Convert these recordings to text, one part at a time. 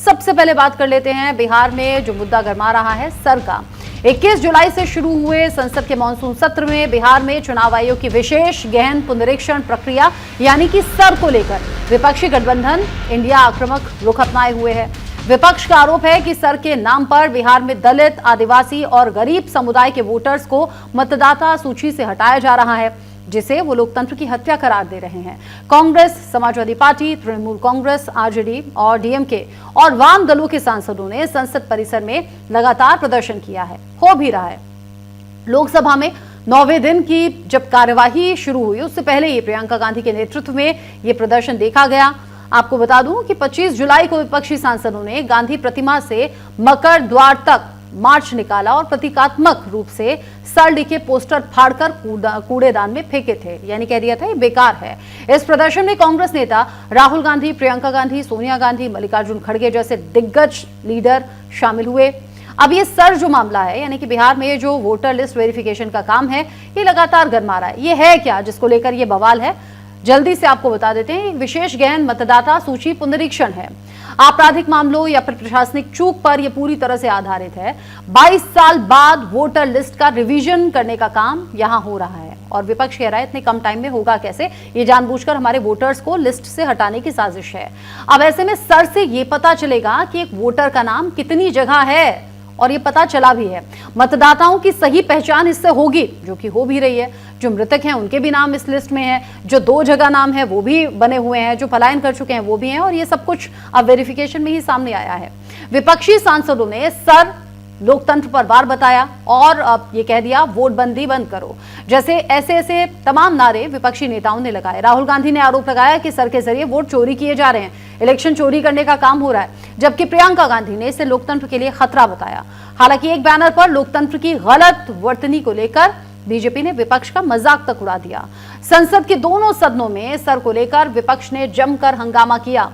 सबसे पहले बात कर लेते हैं बिहार में जो मुद्दा गरमा रहा है सर का। 21 जुलाई से शुरू हुए संसद के मानसून सत्र में बिहार में चुनाव आयोग की विशेष गहन पुनरीक्षण प्रक्रिया यानी कि सर को लेकर विपक्षी गठबंधन इंडिया आक्रामक रुख अपनाए हुए है। विपक्ष का आरोप है कि सर के नाम पर बिहार में दलित, आदिवासी और गरीब समुदाय के वोटर्स को मतदाता सूची से हटाया जा रहा है, जिसे वो लोकतंत्र की हत्या करार दे रहे हैं। कांग्रेस, समाजवादी पार्टी, तृणमूल कांग्रेस, आरजेडी और डीएमके और वाम दलों के सांसदों ने संसद परिसर में लगातार प्रदर्शन किया है, हो भी रहा है। लोकसभा में 9वें दिन की जब कार्यवाही शुरू हुई उससे पहले ही प्रियंका गांधी के नेतृत्व में ये प्रदर्शन देखा गया। आपको बता दूं कि 25 जुलाई को विपक्षी सांसदों ने गांधी प्रतिमा से मकर द्वार तक मार्च निकाला और प्रतीकात्मक रूप से सर लिखे पोस्टर फाड़कर कूड़ेदान में फेंके थे, यानी कह दिया था ये बेकार है। इस प्रदर्शन में कांग्रेस नेता राहुल गांधी, प्रियंका गांधी, सोनिया गांधी, मल्लिकार्जुन खड़गे जैसे दिग्गज लीडर शामिल हुए। अब ये सर जो मामला है यानी कि बिहार में जो वोटर लिस्ट वेरिफिकेशन का काम है ये लगातार गरमा रहा है। ये है क्या जिसको लेकर ये बवाल है, जल्दी से आपको बता देते हैं। एक विशेष गहन मतदाता सूची पुनरीक्षण है। आपराधिक मामलों या फिर प्रशासनिक चूक पर यह पूरी तरह से आधारित है। 22 साल बाद वोटर लिस्ट का रिवीजन करने का काम यहां हो रहा है और विपक्ष कह रहा है इतने कम टाइम में होगा कैसे, ये जानबूझकर हमारे वोटर्स को लिस्ट से हटाने की साजिश है। अब ऐसे में सर से ये पता चलेगा कि एक वोटर का नाम कितनी जगह है और ये पता चला भी है। मतदाताओं की सही पहचान इससे होगी, जो कि हो भी रही है। जो मृतक हैं उनके भी नाम इस लिस्ट में है, जो 2 जगह नाम है वो भी बने हुए हैं, जो पलायन कर चुके हैं वो भी हैं और ये सब कुछ अब वेरिफिकेशन में ही सामने आया है। विपक्षी सांसदों ने सर लोकतंत्र पर वार बताया और अब ये कह दिया वोट बंदी बंद करो, जैसे ऐसे तमाम नारे विपक्षी नेताओं ने लगाए। राहुल गांधी ने आरोप लगाया कि सर के जरिए वोट चोरी किए जा रहे हैं, इलेक्शन चोरी करने का काम हो रहा है, जबकि प्रियंका गांधी ने इसे लोकतंत्र के लिए खतरा बताया। हालांकि एक बैनर पर लोकतंत्र की गलत वर्तनी को लेकर बीजेपी ने विपक्ष का मजाक तक उड़ा दिया। संसद के दोनों सदनों में सर को लेकर विपक्ष ने जमकर हंगामा किया।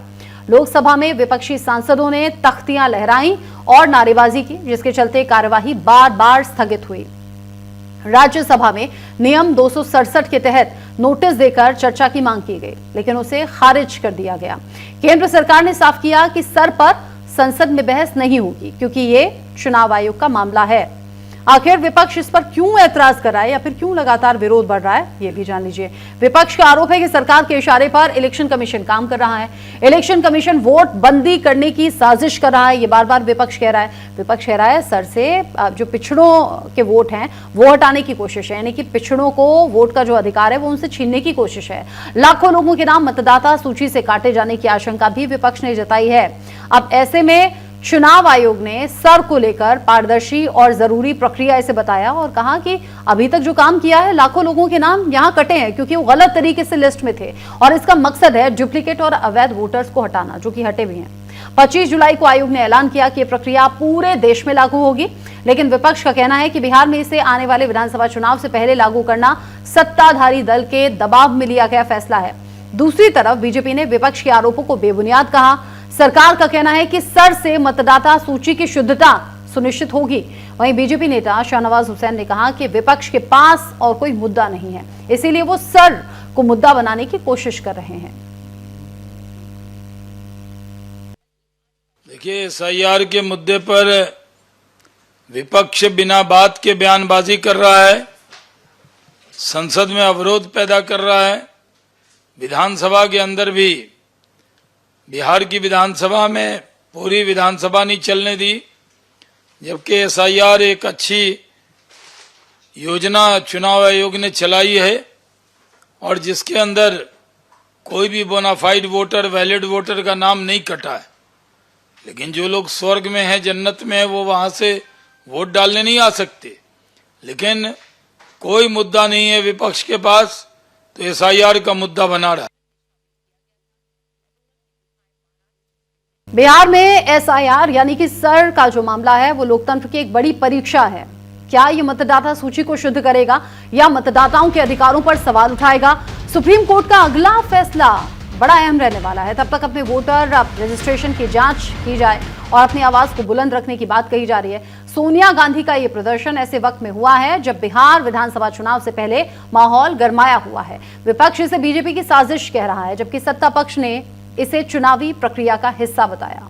लोकसभा में विपक्षी सांसदों ने तख्तियां लहराई और नारेबाजी की, जिसके चलते कार्यवाही बार बार स्थगित हुई। राज्यसभा में नियम 267 के तहत नोटिस देकर चर्चा की मांग की गई, लेकिन उसे खारिज कर दिया गया। केंद्र सरकार ने साफ किया कि सर पर संसद में बहस नहीं होगी क्योंकि ये चुनाव आयोग का मामला है। आखिर विपक्ष इस पर क्यों ऐतराज कर रहा है या फिर क्यों लगातार विरोध बढ़ रहा है, ये भी जान लीजिए। विपक्ष का आरोप है कि सरकार के इशारे पर इलेक्शन कमीशन काम कर रहा है। इलेक्शन कमीशन वोट बंदी करने की साजिश कर रहा है, ये बार बार विपक्ष कह रहा है। विपक्ष कह रहा है सर से जो पिछड़ों के वोट हैं वो हटाने की कोशिश है, यानी कि पिछड़ों को वोट का जो अधिकार है वो उनसे छीनने की कोशिश है। लाखों लोगों के नाम मतदाता सूची से काटे जाने की आशंका भी विपक्ष ने जताई है। अब ऐसे में चुनाव आयोग ने सर को लेकर पारदर्शी और जरूरी प्रक्रिया इसे बताया और कहा कि अभी तक जो काम किया है लाखों लोगों के नाम यहां कटे हैं क्योंकि वो गलत तरीके से लिस्ट में थे और इसका मकसद है डुप्लीकेट और अवैध वोटर्स को हटाना, जो कि हटे भी हैं। 25 जुलाई को आयोग ने ऐलान किया कि यह प्रक्रिया पूरे देश में लागू होगी, लेकिन विपक्ष का कहना है कि बिहार में इसे आने वाले विधानसभा चुनाव से पहले लागू करना सत्ताधारी दल के दबाव में लिया गया फैसला है। दूसरी तरफ बीजेपी ने विपक्ष के आरोपों को बेबुनियाद कहा। सरकार का कहना है कि सर से मतदाता सूची की शुद्धता सुनिश्चित होगी। वहीं बीजेपी नेता शाहनवाज हुसैन ने कहा कि विपक्ष के पास और कोई मुद्दा नहीं है, इसीलिए वो सर को मुद्दा बनाने की कोशिश कर रहे हैं। देखिए, एसआईआर के मुद्दे पर विपक्ष बिना बात के बयानबाजी कर रहा है, संसद में अवरोध पैदा कर रहा है। विधानसभा के अंदर भी बिहार की विधानसभा में पूरी विधानसभा नहीं चलने दी, जबकि एसआईआर एक अच्छी योजना चुनाव आयोग ने चलाई है और जिसके अंदर कोई भी बोनाफाइड वोटर, वैलिड वोटर का नाम नहीं कटा है। लेकिन जो लोग स्वर्ग में हैं, जन्नत में हैं, वो वहां से वोट डालने नहीं आ सकते। लेकिन कोई मुद्दा नहीं है विपक्ष के पास, तो एसआईआर का मुद्दा बना रहा है। बिहार में एसआईआर यानी कि सर का जो मामला है वो लोकतंत्र की एक बड़ी परीक्षा है। क्या ये मतदाता सूची को शुद्ध करेगा या मतदाताओं के अधिकारों पर सवाल उठाएगा? सुप्रीम कोर्ट का अगला फैसला बड़ा अहम रहने वाला है। तब तक अपने वोटर रजिस्ट्रेशन की जांच की जाए और अपनी आवाज को बुलंद रखने की बात कही जा रही है। सोनिया गांधी का ये प्रदर्शन ऐसे वक्त में हुआ है जब बिहार विधानसभा चुनाव से पहले माहौल गरमाया हुआ है। विपक्ष इसे बीजेपी की साजिश कह रहा है, जबकि सत्ता पक्ष ने इसे चुनावी प्रक्रिया का हिस्सा बताया।